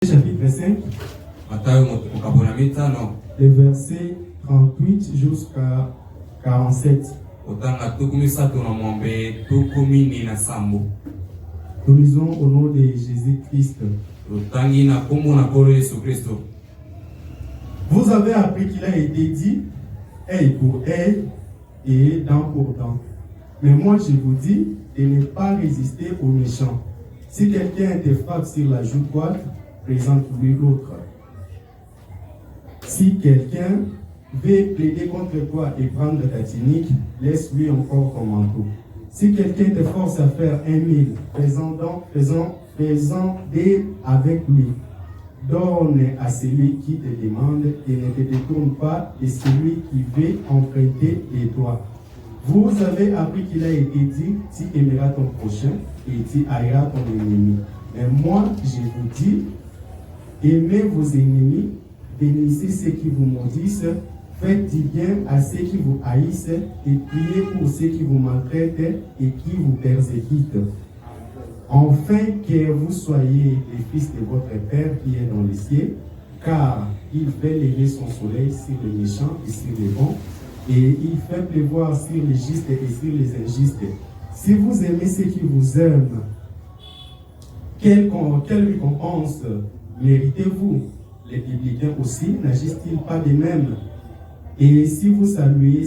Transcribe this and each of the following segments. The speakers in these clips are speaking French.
Chapitre 5, les versets 38 jusqu'à 47. Nous lisons au nom de Jésus-Christ. Vous avez appris qu'il a été dit, œil pour œil et dent pour dent. Mais moi je vous dis de ne pas résister aux méchants. Si quelqu'un te frappe sur la joue droite, présente-lui l'autre. Si quelqu'un veut plaider contre toi et prendre ta tunique, laisse-lui encore ton manteau. Si quelqu'un te force à faire 1000, faisons-des avec lui. Donne à celui qui te demande et ne te détourne pas de celui qui veut emprunter de toi. Vous avez appris qu'il a été dit, tu aimeras ton prochain et tu haïras ton ennemi. Mais moi, je vous dis, aimez vos ennemis, bénissez ceux qui vous maudissent, faites du bien à ceux qui vous haïssent et priez pour ceux qui vous maltraitent et qui vous persécutent. Enfin que vous soyez les fils de votre Père qui est dans les cieux, car il fait lever son soleil sur les méchants et sur les bons, et il fait pleuvoir sur les justes et sur les injustes. Si vous aimez ceux qui vous aiment, quelle récompense méritez-vous? Les publicains aussi n'agissent-ils pas de même? Et si vous saluez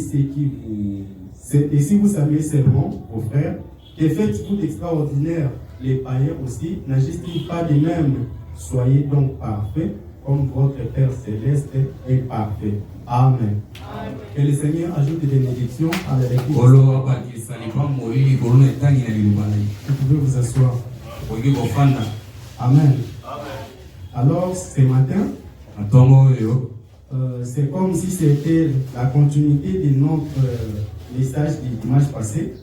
seulement vos frères, que faites-vous d'extraordinaire? Les païens aussi n'agissent-ils pas de même? Soyez donc parfaits, comme votre Père céleste est parfait. Amen. Amen. Que le Seigneur ajoute des bénédictions à la lecture. Vous pouvez vous asseoir. Amen. Alors, ce matin, c'est comme si c'était la continuité de notre message du dimanche passé.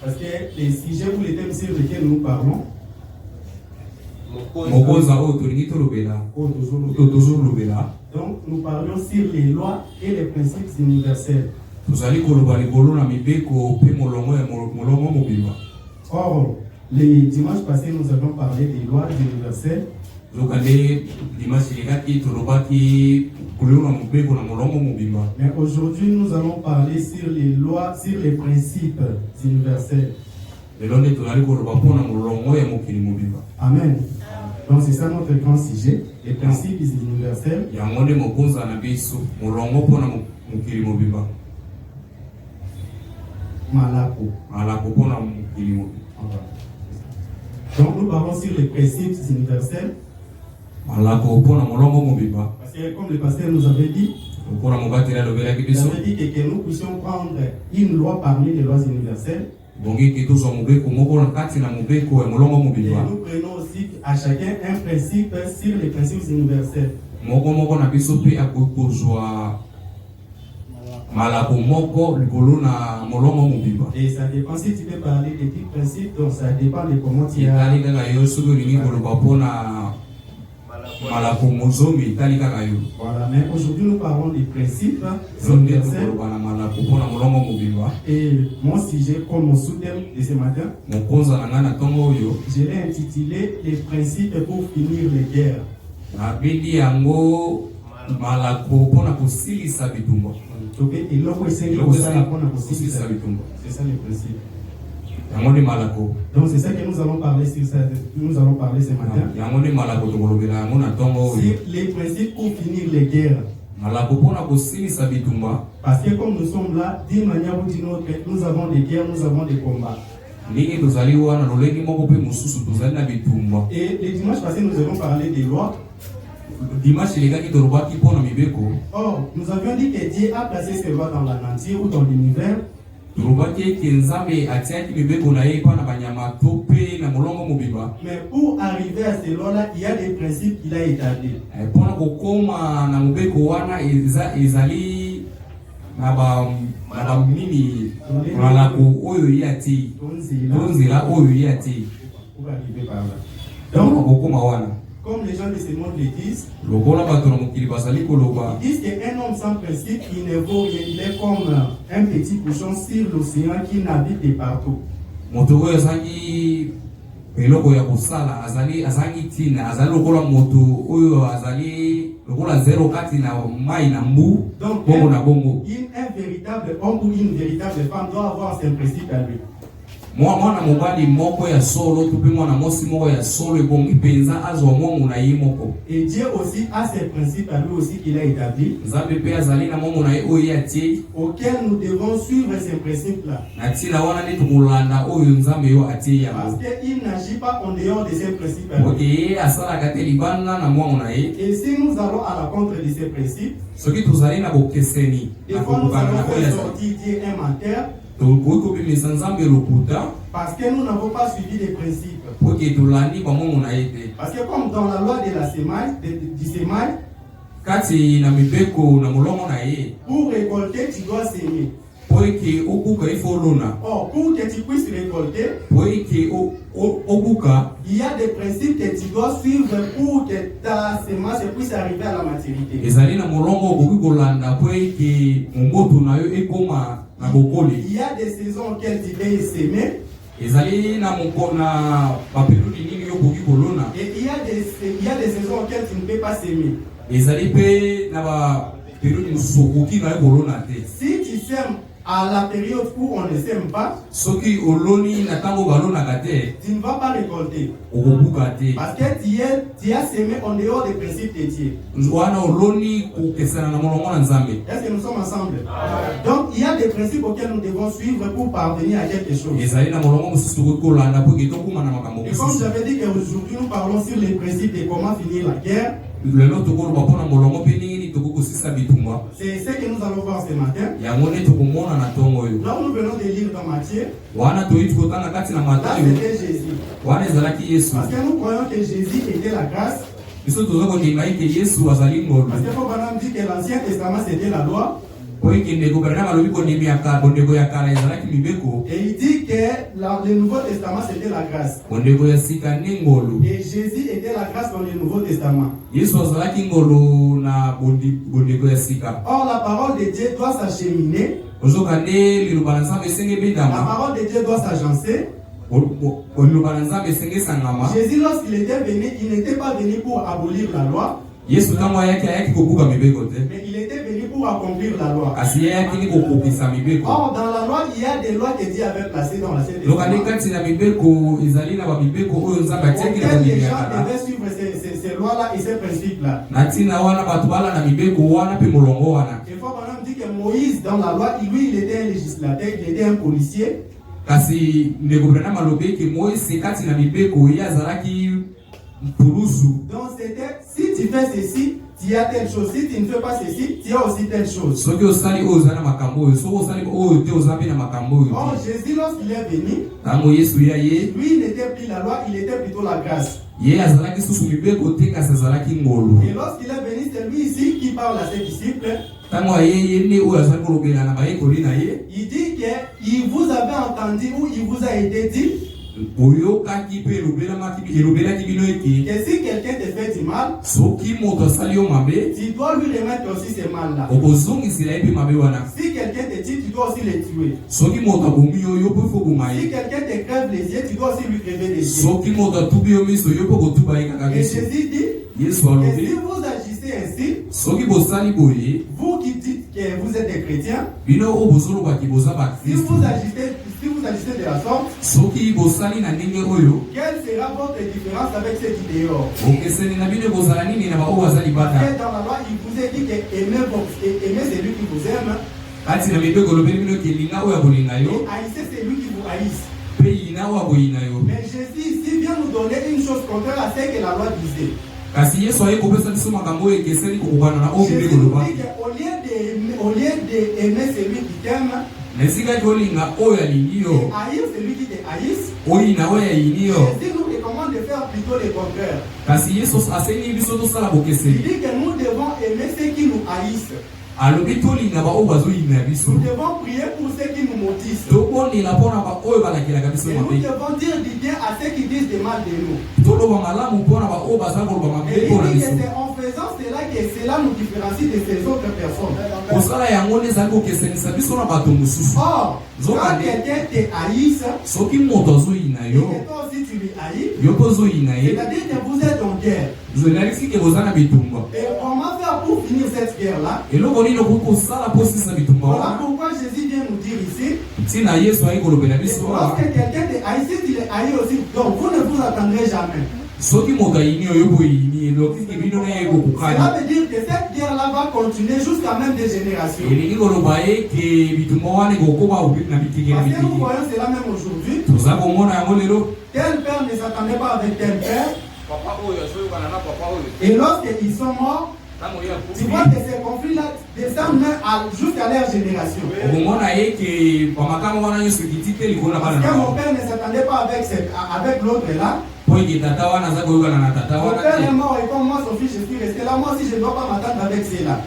Parce que les sujets ou les thèmes sur lesquels nous parlons, donc nous parlons sur les lois et les principes universels. Or, les dimanches passés, nous avons parlé des lois universelles. Mais aujourd'hui, nous allons parler sur les lois, sur les principes universels. Amen. Donc c'est ça notre grand sujet, les principes universels. Malako. Donc nous parlons sur les principes universels. Parce que comme le pasteur nous avait dit, il avait dit que nous puissions prendre une loi parmi les lois universelles. Et nous prenons aussi à chacun un principe sur les principes universels. Et ça dépend si tu peux parler des petits principes, donc ça dépend de comment tu as. Voilà, mais aujourd'hui nous parlons des principes universels. Et mon sujet, comme mon sous-thème de ce matin, je l'ai intitulé les principes pour finir les guerres. C'est ça le principe. Donc c'est ça que nous allons parler ce matin. C'est les principes pour finir les guerres. Parce que comme nous sommes là, d'une manière ou d'une autre, nous avons des guerres, nous avons des combats. Et le dimanche passé, nous avons parlé des lois. Or, nous avions dit que Dieu a placé ces lois dans la nature ou dans l'univers. Mais pour arriver à ces lois-là, il y a des principes qu'il a établis. Comme les gens de ce monde le disent, ils disent qu'un homme sans principe, il ne vaut rien. Il est comme un petit cochon sur l'océan qui navigue de partout. moto oyo azangi eloko ya kosala azangi tina azali lokola moto oyo azali lokola zero kati na mai na mbu bongo na bongo. Un véritable homme ou une véritable femme doit avoir ses principes à lui. Mwana mobali moko ya solo tupe mwana mosi moko ya solo ebongi penza azwa mwangu na ye moko. Et Dieu aussi a ses principes à lui aussi qu'il a établi. Nzambe pe azali na mwangu na ye oyo atie auquel nous devons suivre ces principes là. Na tina wana ndi tukulanda oyo Nzambe yo atie ya. Parce que il n'agit pas en dehors de ces principes là. OK, asala kate libana na mwangu na ye. Et si nous allons à la contre de ces principes, soki tuzali na bokeseni na kokana na oyo sorti Dieu aime en terre. Parce que nous n'avons pas suivi les principes. Parce que comme dans la loi de la semaille, du sémail, pour récolter, tu dois s'aimer. Or, pour que tu puisses récolter, il y a des principes que tu dois suivre pour que ta semence puisse arriver à la maturité. Il y a des saisons auxquelles tu vas s'aimer. Et il y a des saisons auxquelles tu ne peux pas s'aimer. Si tu sèmes à la période où on ne sème pas, tu ne vas pas récolter. Parce que tu as semé en dehors des principes de Dieu. Est-ce que nous sommes ensemble? Donc il y a des principes auxquels nous devons suivre pour parvenir à quelque chose. Et comme j'avais dit qu'aujourd'hui nous parlons sur les principes de comment finir la guerre. C'est ce que nous allons voir ce matin. Là où nous venons de lire dans Matthieu, là c'était Jésus. Parce que nous croyons que Jésus était la grâce. Parce que Paul dit que l'Ancien Testament c'était la loi. Et il dit que le Nouveau Testament c'était la grâce. Et Jésus était la grâce dans le Nouveau Testament. Or la parole de Dieu doit s'acheminer. La parole de Dieu doit s'agencer. Jésus lorsqu'il était venu, il n'était pas venu pour abolir la loi. Mais il était venu pour accomplir la loi. Or, dans la loi, il y a des lois que Dieu avait placées dans la Sainte Écriture. Les gens devaient suivre ces lois-là et ces principes-là. Il faut quand même dire que Moïse, dans la loi, lui, il était un législateur, il était un policier. Donc, c'était si tu fais ceci, tu as telle chose. Si tu ne fais pas ceci, tu as aussi telle chose. Or, Jésus, lorsqu'il est venu, lui, il n'était plus la loi, il était plutôt la grâce. Et lorsqu'il est venu, c'est lui ici qui parle à ses disciples. Il dit qu'il vous avait entendu ou il vous a été dit que si quelqu'un te fait du mal, tu dois lui remettre aussi ces mal-là. Si quelqu'un te tue, tu dois aussi le tuer. Si quelqu'un te crève les yeux, tu dois aussi lui crever les yeux. Et Jésus dit que si vous agissez ainsi, vous qui dites que vous êtes des chrétiens, si vous agissez de la sorte, quelle sera votre différence avec ceux qui dehors? Parce que dans la loi, il vous est dit que aimez celui qui vous aime et haïssez celui qui vous haïsse. Mais Jésus ici vient nous donner une chose contraire à ce que la loi disait. Jésus nous dit qu'au lieu d'aimer celui qui t'aime et haïr celui qui te haïsse, Jésus nous recommande de faire plutôt le contraire. Il dit que nous devons aimer ceux qui nous haïssent. Nous devons prier pour ceux qui nous maudissent. Et nous devons dire du bien à ceux qui disent du mal de nous. Et il dit que c'est en faisant cela que cela nous différencie de ces autres personnes. Or, quand quelqu'un te haïsse, et que toi aussi tu lui haïs, c'est-à-dire que vous êtes en guerre. Et comment faire pour finir cette guerre-là? Voilà pourquoi Jésus vient nous dire ici, lorsque quelqu'un te haït, si tu le haïs aussi, donc vous ne vous attendrez jamais. Cela veut dire que cette guerre-là va continuer jusqu'à même des générations. Parce que nous voyons cela même aujourd'hui. Tel père ne s'attendait pas avec tel père. Et lorsqu'ils sont morts, tu vois que ces conflits-là descendent même jusqu'à leur génération. Parce que mon père ne s'attendait pas avec l'autre là. Mon père est mort et comme moi, son fils, je suis resté là. Moi aussi, je ne dois pas m'attendre avec cela.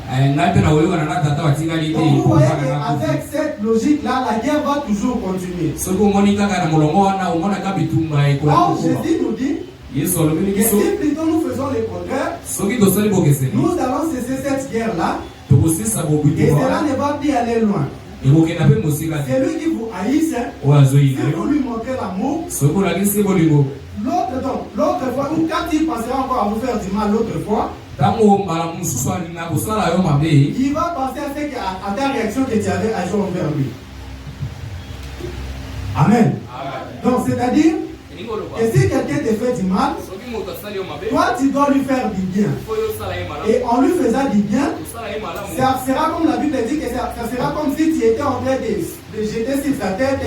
Donc vous voyez qu'avec cette logique-là, la guerre va toujours continuer. Or, Jésus nous dit que si plutôt nous faisons le contraire, nous allons cesser cette guerre-là et cela ne va plus aller loin. C'est lui qui vous haïsse, si vous lui montrez l'amour, l'autre fois, ou quand il pensera encore à vous faire du mal l'autre fois, il va penser à ta réaction que tu avais agi envers lui. Amen. Donc c'est-à-dire que si quelqu'un te fait du mal, toi tu dois lui faire du bien. Et en lui faisant du bien, ça sera comme la Bible dit que ça sera comme si tu étais en train de jeter sur sa tête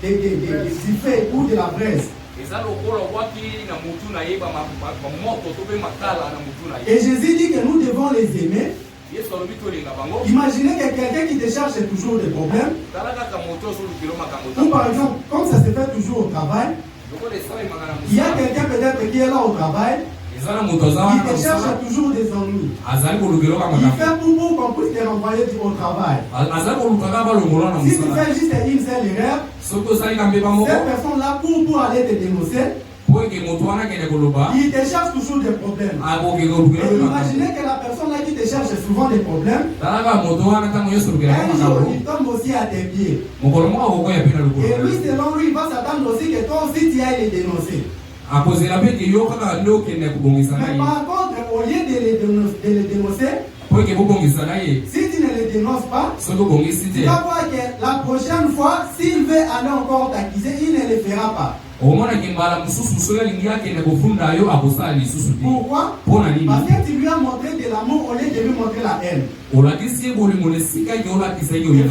du feu ou de la braise. Et Jésus dit que nous devons les aimer. Imaginez que quelqu'un qui te cherche toujours des problèmes, ou par exemple, comme ça se fait toujours au travail, il y a quelqu'un peut-être qui est là au travail, il te cherche toujours des ennuis. Il fait tout pour qu'on puisse te renvoyer au travail. Si tu fais juste une seule erreur, cette personne-là court pour aller te dénoncer. Il te cherche toujours des problèmes. Et imaginez que la personne là qui te cherche souvent des problèmes, un jour il tombe aussi à tes pieds. Et lui, selon lui, il va s'attendre aussi que toi aussi tu ailles les dénoncer. Mais par contre, au lieu de les dénoncer, si tu ne les dénonces pas, tu vas voir que la prochaine fois, s'il veut aller encore t'accuser, il ne le fera pas. Pourquoi? Parce que tu lui as montré de l'amour au lieu de lui montrer la haine. Et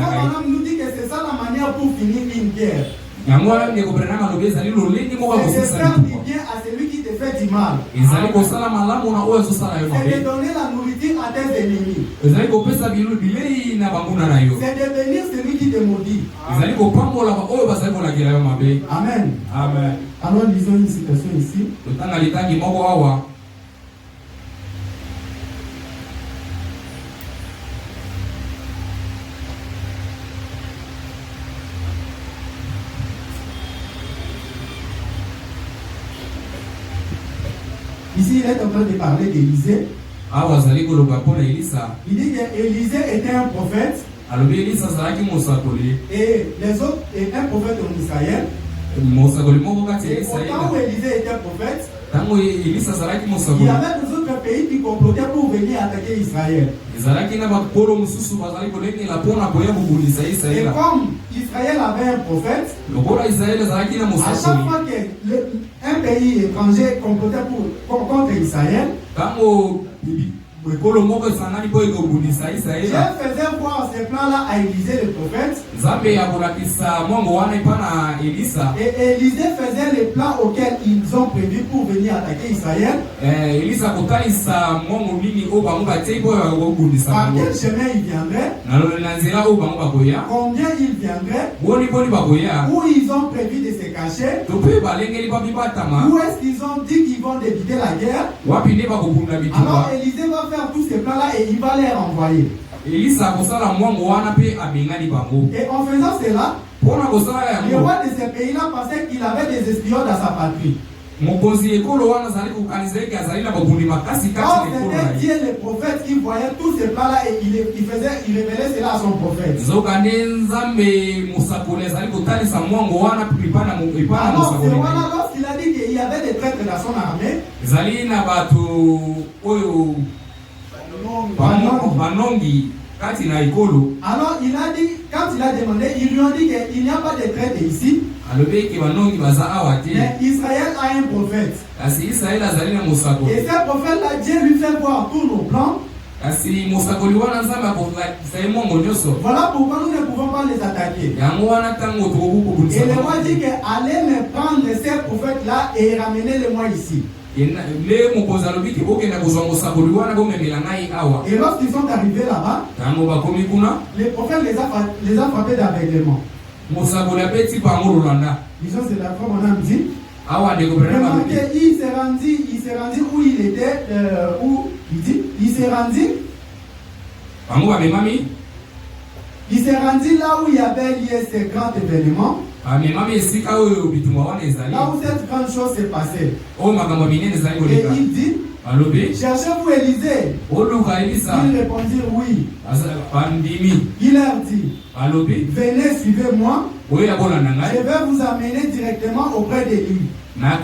quand nous dit que c'est ça la manière pour finir une guerre. C'est de faire du bien à celui qui te fait du mal. C'est de donner la nourriture à tes ennemis. C'est de bénir celui qui te maudit. Amen. Amen. Alors lisons une citation ici. Ici, il est en train de parler d'Élisée. Il dit qu'Élisée était un prophète. Et les autres étaient un prophète en Israël. Et au temps où Élisée était prophète, il y avait des autres pays qui complotaient pour venir attaquer Israël. Et comme Israël avait un prophète, à chaque fois qu'un pays étranger complotait contre Israël, Dieu faisait voir ce plan-là à Élisée le prophète. Et Élisée faisait les plans auxquels ils ont prévu pour venir attaquer Israël. Par quel chemin il viendrait? Combien il viendrait? Où ils ont prévu de se cacher? Où est-ce qu'ils ont dit qu'ils vont débiter la guerre? Alors Élisée va faire tous ces plans-là et il va les renvoyer. Et en faisant cela, le roi de ces pays-là pensait qu'il avait des espions dans sa patrie. mokonzi ekolo wana zali kukanisa yake azali na babundi makasi kati na ekolo na Dieu le prophète qui voyait tous ces plans là et il révélait cela à son prophète. Zokande nzambe musakole zali kutalisa mwango wana pripana musakole. Alors lorsqu'il a dit qu'il y avait des traîtres dans son armée, zali na batu oyo banongi kati na ekolo. Alors il a dit, quand il a demandé, ils lui ont dit qu'il n'y a pas de traîtres ici. Mais Israël a un prophète. Et ce prophète-là, Dieu lui fait voir tous nos plans. Voilà pourquoi nous ne pouvons pas les attaquer. Et le roi dit que allez me prendre ces prophètes-là et ramenez-les-moi ici. Et lorsqu'ils sont arrivés là-bas, les prophètes les a frappés d'aveuglement. Ils ont c'est la fois on a dit. Il s'est rendu où il était, où il dit, il s'est rendu là où il y avait lié ce grand événement. Là où cette grande chose s'est passée. Et il dit, cherchez-vous Élisée? Il répondit oui. Il leur dit, venez, suivez-moi. Je vais vous amener directement auprès de lui. Amen.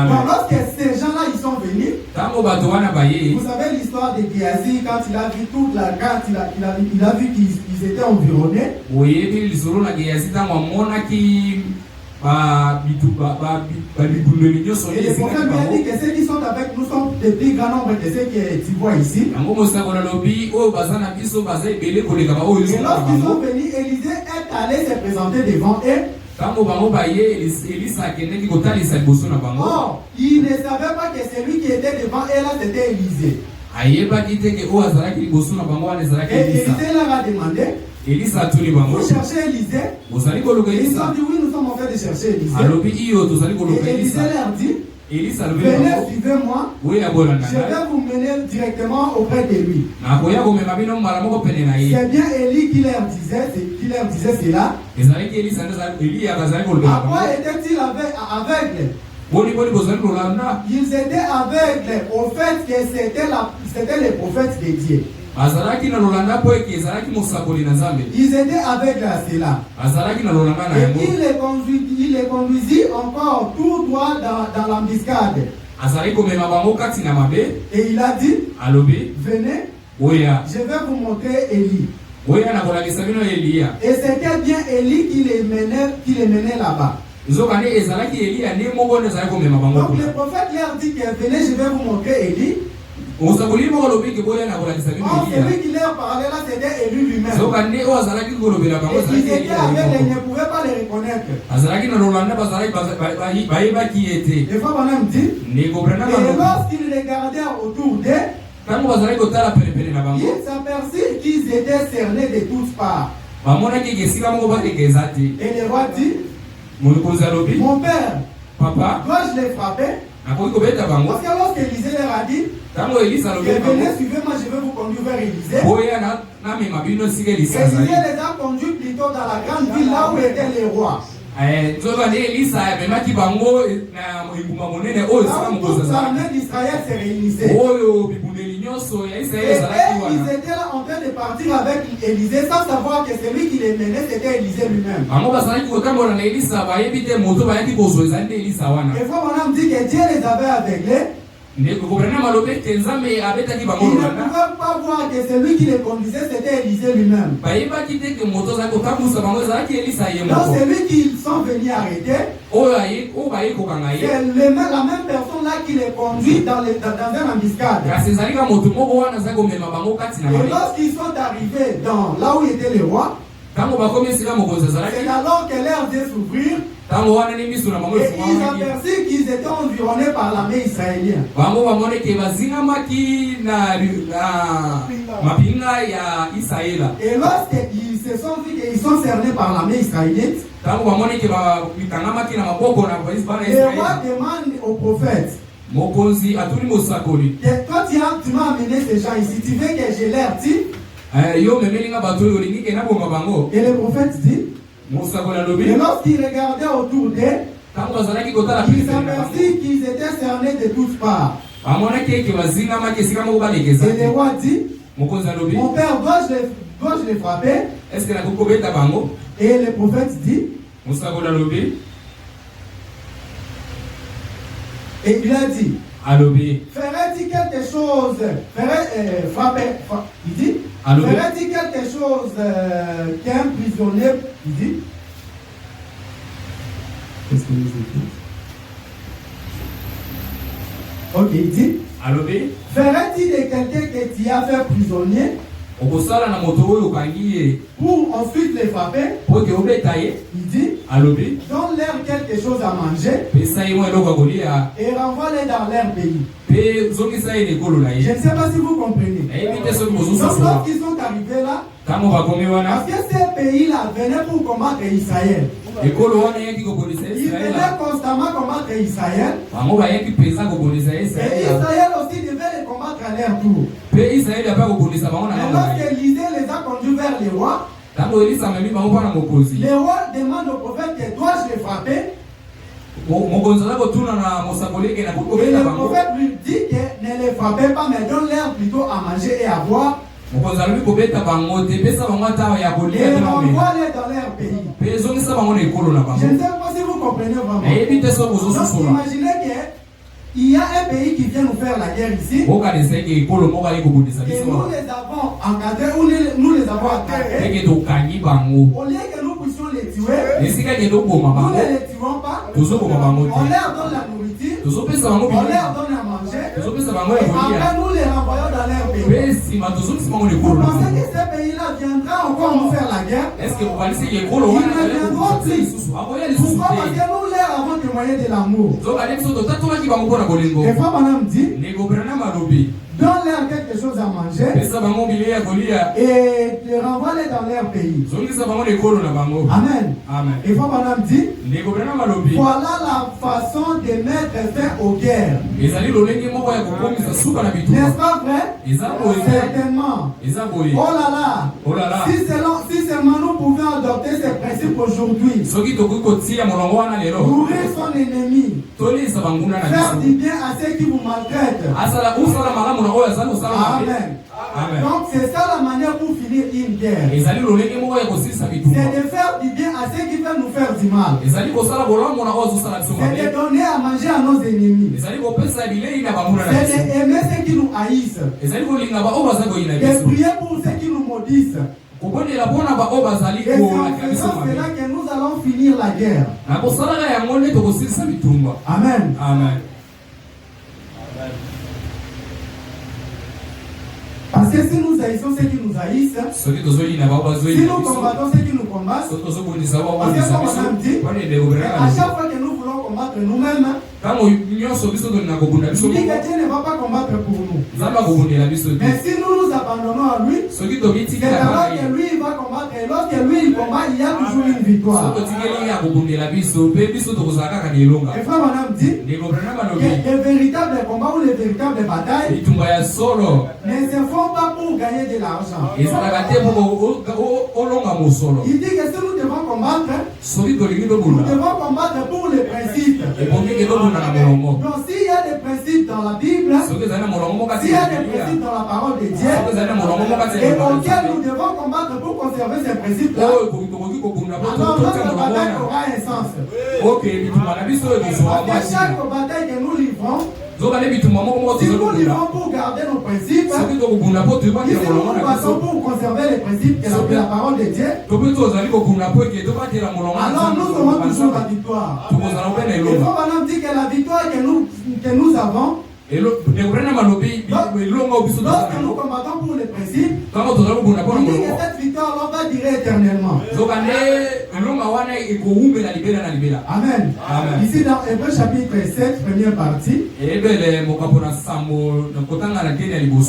Donc lorsque ces gens-là ils sont venus, vous savez l'histoire de Géasi quand il a vu toute la carte, il a vu qu'ils étaient environnés. Et le prophète lui a dit que ceux qui sont avec nous sont des plus grands nombres que ceux que tu vois ici. Et lorsqu'ils sont venus, Élisée est allé se présenter devant eux. Or, il ne savait pas que celui qui était devant eux là c'était Élisée. Et Élisée leur a demandé, vous cherchez Élisée? Ils ont dit oui, nous sommes en train de chercher Élisée. Et Élisée leur dit, venez, suivez-moi. Je vais vous mener directement auprès de lui. C'est bien Élie qui leur disait cela. À quoi était-il aveugle? Ils étaient aveugles au fait que c'était les prophètes de Dieu. Ils étaient aveugles à cela. Et il les conduisit encore tout droit dans l'embuscade. Et il a dit, venez, je vais vous montrer Élie. Et c'était bien Élie qui les menait là-bas. Donc le prophète leur dit que venez, je vais vous montrer Élie. Or, celui qui leur parlait là, c'était Élie lui-même. Et ils étaient aveugles, ils ne pouvaient pas les reconnaître. Et Fabana me dit, et lorsqu'ils regardaient autour d'eux, ils s'aperçurent qu'ils étaient cernés de toutes parts. Et le roi dit, mon père, papa, dois-je les frapper? Parce que lorsque Élisée leur a dit, venez, suivez-moi, je vais vous conduire vers Élisée. Élisée les a conduits plutôt dans la grande ville là où étaient les rois. Toute l'armée d'Israël se réunissait. Et ils étaient là en train de partir avec Élisée sans savoir que celui qui les menait c'était Élisée lui-même. Et fois on a dit que Dieu les avait aveuglés. Ils ne pouvaient pas voir que celui qui les conduisait c'était Élisée lui-même. Donc celui qu'ils sont venus arrêter, c'est la même personne là qui les conduit dans un embuscade. Et lorsqu'ils sont arrivés là où était le roi, c'est alors que leurs yeux s'ouvrirent. Et ils aperçurent qu'ils étaient environnés par l'armée israélienne. Et lorsqu'ils se sont vus qu'ils sont cernés par l'armée israélienne, le roi demande au prophète, toi tu m'as amené ces gens ici, tu veux que je leur dise? Et le prophète dit, et lorsqu'il regardait autour d'eux, Ils s'aperçurent qu'ils étaient cernés de toutes parts. Et le roi dit, mon père, dois-je les frapper? Et le prophète dit, et il a dit, ferait-il quelque chose, il dit, ferait-il quelque chose qu'un prisonnier, il dit, qu'est-ce que nous dit? Ok, il dit, ferait-il de quelqu'un que tu as fait prisonnier pour ensuite les frapper? Il dit, donne-leur quelque chose à manger et renvoie-les dans leur pays. Je ne sais pas si vous comprenez. Donc lorsqu'ils sont arrivés là, parce que ces pays-là venaient pour combattre Israël. Ils venaient constamment combattre Israël. Et Israël aussi devait les combattre à leur tour. Mais lorsque Élisée les a conduits vers les rois, le roi demande au prophète que dois-je les frapper? Et le prophète lui dit que ne les frappez pas, mais donne-leur plutôt à manger et à boire. Et renvoie-les dans leur pays. Je ne sais pas si vous comprenez vraiment. Donc imaginez qu'il y a un pays qui vient nous faire la guerre ici. Et nous les avons encadrés, ou nous les avons attaqués. Au lieu que nous puissions les tuer, nous ne les tuons pas. On leur donne la nourriture, on leur donne à manger, et après nous les renvoyons dans leur pays. Vous pensez que ces pays-là viendront encore nous faire la guerre? Ils ne viendront plus. Pourquoi? Parce que nous leur avons témoigné de l'amour. Et Frère Branham dit, donne-leur quelque chose à manger et renvoie-les dans leur pays. Amen. Et Frère Branham dit, voilà la façon de mettre fin aux guerres. N'est-ce pas vrai? Certainement. Oh là là. Si seulement nous pouvions adopter ces principes aujourd'hui, nourrir son ennemi, faire du bien à ceux qui vous maltraitent. Amen. Donc c'est ça la manière pour finir une guerre. C'est de faire du bien à ceux qui veulent nous faire du mal. C'est de donner à manger à nos ennemis. C'est d'aimer ceux qui nous haïssent. De prier pour ceux qui nous maudissent. Et c'est en faisant cela que nous allons finir la guerre. Amen. Parce que si nous haïssons ceux qui nous haïssent, si nous combattons ceux qui nous combattent, parce que comme on a dit, à chaque fois que nous voulons combattre nous-mêmes, il dit que Dieu ne va pas combattre pour nous. Mais si nous nous abandonnons à lui, c'est alors que lui il va combattre. Et lorsque lui il combat, il y a toujours une victoire. Et Frère Branham dit que les véritables combats ou les véritables batailles ne se font pas pour gagner de l'argent. Il dit que si nous devons combattre, nous devons combattre pour les principes. Donc s'il y a des principes dans la Bible, s'il y a des principes dans la parole de Dieu, et auxquels nous devons combattre pour conserver ces principes-là, alors notre bataille aura un sens. Parce que chaque bataille que nous livrons, si nous livrons pour garder nos principes, si nous nous battons pour conserver les principes que la parole de Dieu, alors nous aurons toujours la victoire. Il faut maintenant dire que la victoire que nous avons, lorsque nous combattons pour les principes, on dit que cette victoire va durer éternellement. Amen. Ici dans Hébreux chapitre 7, première partie,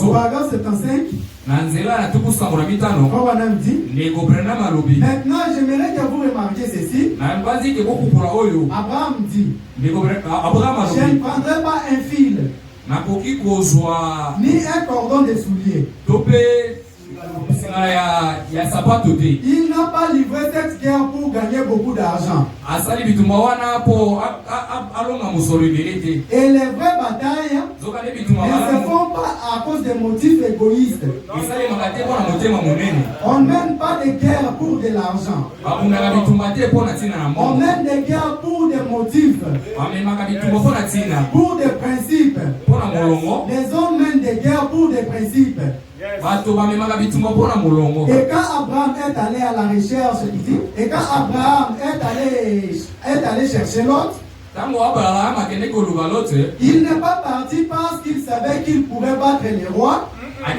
au paragraphe 75, Branham dit, maintenant j'aimerais que vous remarquiez ceci. Abraham dit, je ne prendrai pas un fil ni un cordon de soulier ya sapato te. Il n'a pas livré cette guerre pour gagner beaucoup d'argent. Asali bitumba wana po alonga musolo belete. Et les vraies batailles ne se font pas à cause des motifs égoïstes. On ne mène pas de guerre pour de l'argent. On mène des guerres pour des motifs, pour des principes. Les hommes mènent des guerres pour des principes. Et quand Abraham est allé à la recherche, et quand Abraham est allé chercher l'autre, il n'est pas parti parce qu'il savait qu'il pouvait battre les rois et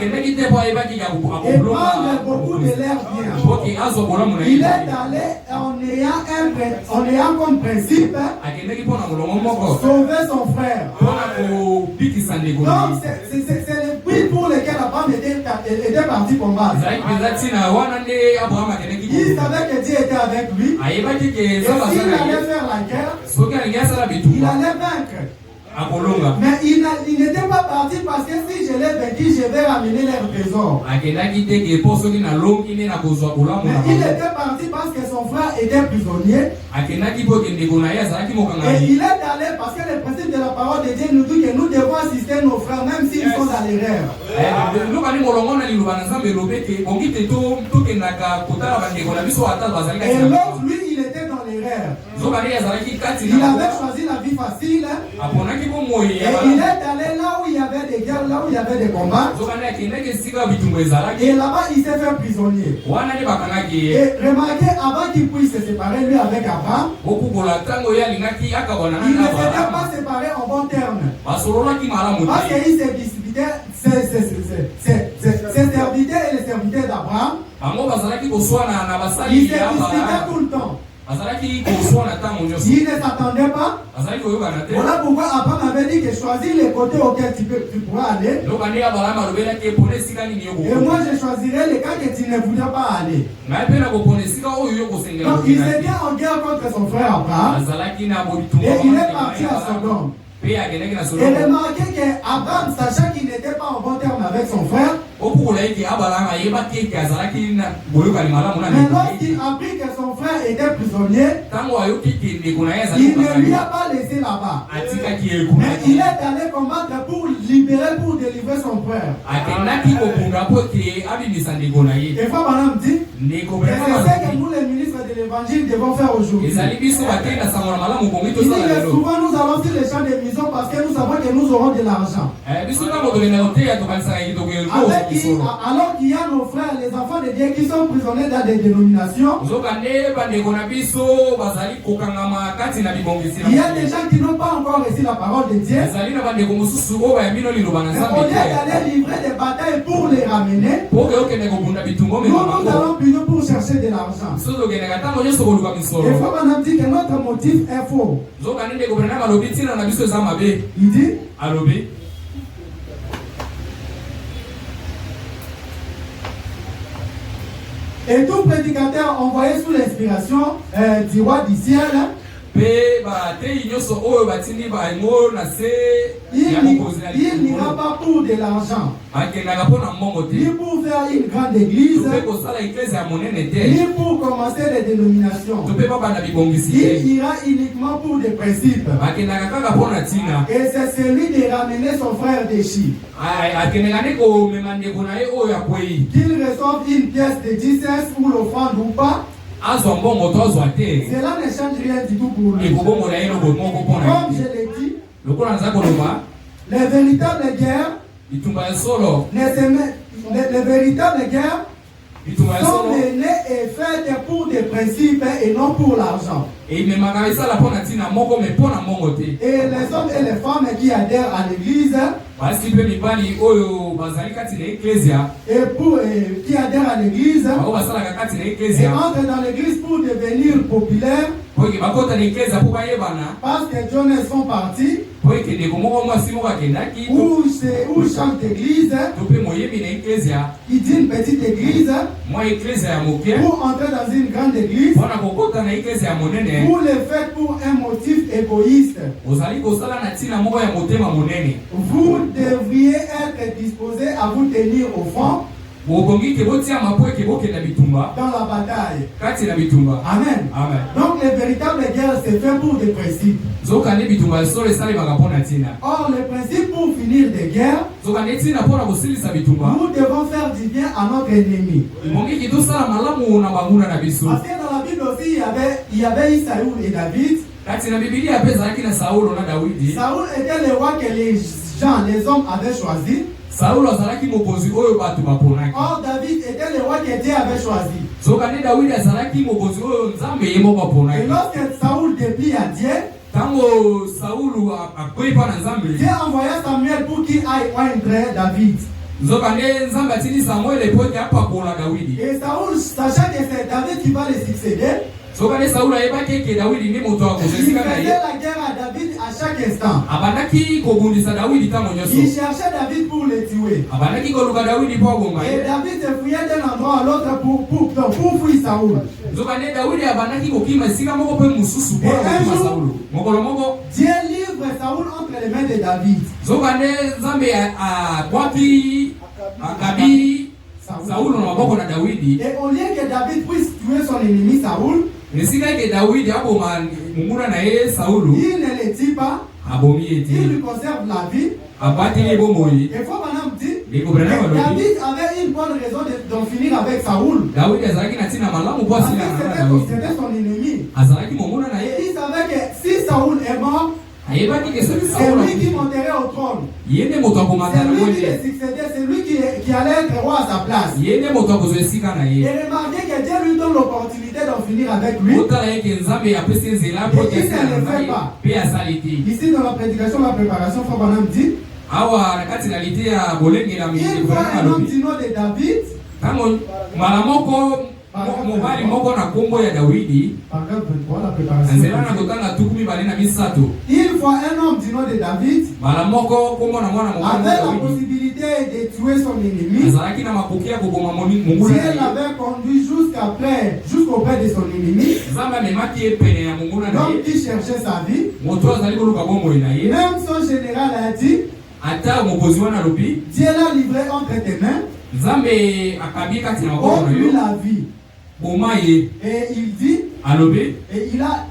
prendre beaucoup de l'air bien. Il est allé en ayant comme principe sauver son frère. Donc c'est le but pour lequel Abraham était parti combattre. Il savait que Dieu était avec lui. Et s'il allait faire la guerre, il allait vaincre. Mais il n'était pas parti parce que si je l'ai vaincu, je vais ramener leur trésor. Mais il était parti parce que son frère était prisonnier. Et il est allé parce que le principe de la parole de Dieu nous dit que nous devons assister nos frères même s'ils sont dans l'erreur. Et l'autre, lui, il était dans l'erreur. Il avait choisi la vie facile. Et il est allé là où il y avait des guerres, là où il y avait des combats. Et là-bas, il s'est fait prisonnier. Et remarquez, avant qu'il puisse se séparer, lui, avec Abraham, il ne s'était pas séparé en bon terme. Parce qu'il s'est disputé ses serviteurs et les serviteurs d'Abraham. Il s'est disputé tout le temps. Il ne s'attendait pas. Voilà pourquoi Abraham avait dit que choisis les côtés auxquels tu pourras aller. Et moi je choisirai les cas que tu ne voudrais pas aller. Donc il s'était en guerre contre son frère Abraham. Et il est parti à Sodome. Et remarquez qu'Abraham, sachant qu'il n'était pas en bon terme avec son frère, mais lorsqu'il apprit que son frère était prisonnier, il ne lui a pas laissé là-bas. Mais il est allé combattre pour libérer, pour délivrer son frère. Et frère Branham dit, c'est ce que nous les ministres de l'évangile devons faire aujourd'hui. Il dit que souvent nous allons sur les champs de maison parce que nous savons que nous aurons de l'argent. Alors qu'il y a nos frères, les enfants de Dieu qui sont prisonniers dans des dénominations. Il y a des gens qui n'ont pas encore reçu la parole de Dieu. Mais au lieu d'aller livrer des batailles pour les ramener, nous allons plutôt pour chercher de l'argent. Et frère Branham dit que notre motif est faux. Il dit et tout prédicateur envoyé sous l'inspiration du roi du ciel, il n'ira pas pour de l'argent, ni pour faire une grande église, ni pour commencer des dénominations. Il ira uniquement pour des principes. Et c'est celui de ramener son frère déchu. Qu'il reçoive une pièce de 10 cents ou l'offrande ou pas, cela ne change rien du tout pour lui. Comme je l'ai dit, les véritables guerres sont menées et faites pour des principes et non pour l'argent. Et les hommes et les femmes qui adhèrent à l'église qui adhèrent à l'église et entrent dans l'église pour devenir populaires parce que Jones sont partis ou chantent d'église, il dit une petite église pour entrer dans une grande église, vous le faites pour un motif égoïste. Vous devriez être disposé à vous tenir au fond dans la bataille. Amen. Amen. Donc les véritables guerres c'est fait pour des principes. Or les principes pour finir des guerres, nous devons faire du bien à notre ennemi. Parce que dans la Bible aussi il y avait Saül et David. Saül était le roi que les hommes avaient choisi. Or David était le roi que Dieu avait choisi. Et lorsque Saül déplie à Dieu, Dieu envoya Samuel pour qu'il aille oindre David. Et Saül, sachant que c'est David qui va le succéder, il faisait la guerre à David à chaque instant. Il cherchait David pour le tuer. Et David se fouillait d'un endroit à l'autre pour fuir Saül. Et un jour, Dieu livre Saül entre les mains de David. Et au lieu que David puisse tuer son ennemi Saül, il ne le tue pas, il lui conserve la vie. Et faut maintenant dire que David avait une bonne raison d'en finir avec Saül. Parce que c'était son ennemi. Et il savait que si Saül est mort, c'est lui qui monterait au trône. C'est lui qui le succédait, c'est lui qui allait être roi à sa place. Et remarquez que Dieu lui donne l'opportunité d'en finir avec lui. Et il ne le fait pas. Ici dans la prédication, la préparation, Frère Branham dit, il faut un homme du nom de David. Mobali moko na kombo ya Daudi. Il faut un homme du nom de David. Avec la possibilité de tuer son ennemi. Dieu l'avait conduit jusqu'auprès de son ennemi. Donc il cherchait sa vie. Même son général a dit, Dieu l'a livré entre tes mains. Ôte lui la vie. Et il dit, et il a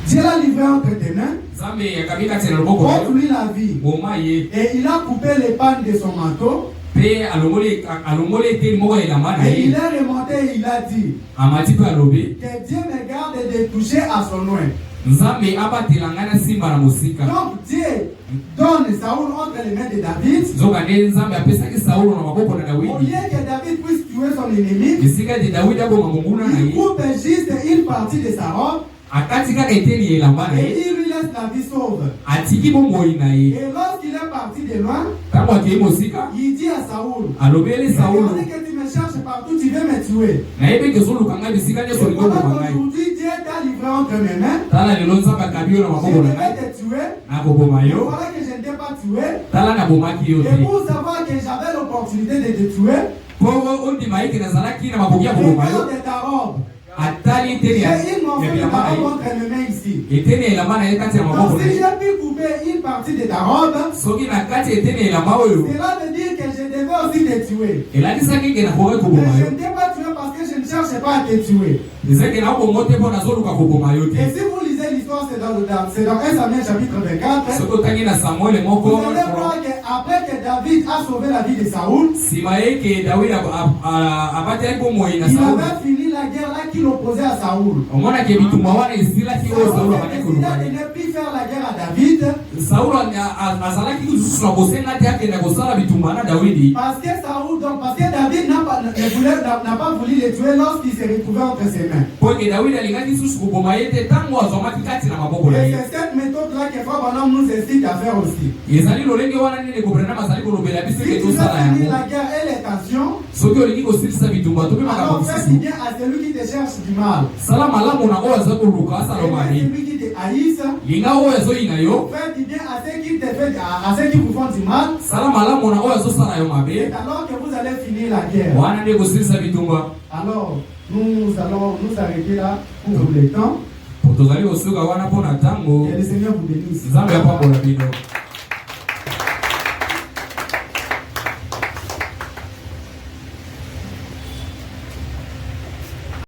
Dieu l'a livré entre tes mains. Ôte lui la vie. Et il a coupé les pannes de son manteau. Et il est remonté et il a dit, que Dieu me garde de toucher à son oin. Donc Dieu donne Saül entre les mains de David. Au lieu que David puisse tuer son ennemi, il coupe juste une partie de sa robe et il lui laisse la vie sauve. Et lorsqu'il est parti de loin, il dit à Saül, que tu me cherches partout, tu veux me tuer. Aujourd'hui Dieu t'a livré entre mes mains. Je devais te tuer. Voilà que je ne t'ai pas tué. Et pour savoir que j'avais l'opportunité de te tuer, regarde ta robe. J'ai une morceau de ta robe entre mes mains ici. Donc si j'ai pu couper une partie de ta robe, cela veut dire que je devais aussi te tuer. Mais je ne t'ai pas tué parce que je ne cherchais pas à te tuer. Et si vous lisez l'histoire, c'est dans 1 Samuel chapitre 24. Vous allez voir qu'après que David a sauvé la vie de Saül, il avait fini la guerre là qu'il opposait à Saül. Il a décidé de ne plus faire la guerre à David. Parce que David n'a pas voulu le tuer lorsqu'il s'est retrouvé entre ses mains. Et c'est cette méthode-là que Frère Branham nous incite à faire aussi. Si tu veux finir la guerre et les tensions, alors fais du bien à celui qui te cherche du mal. Et à celui qui te haïsse, fais du bien à ceux qui vous font du mal. C'est alors que vous allez finir la guerre. Alors, nous allons nous arrêter là pour le temps. Que le Seigneur vous bénisse.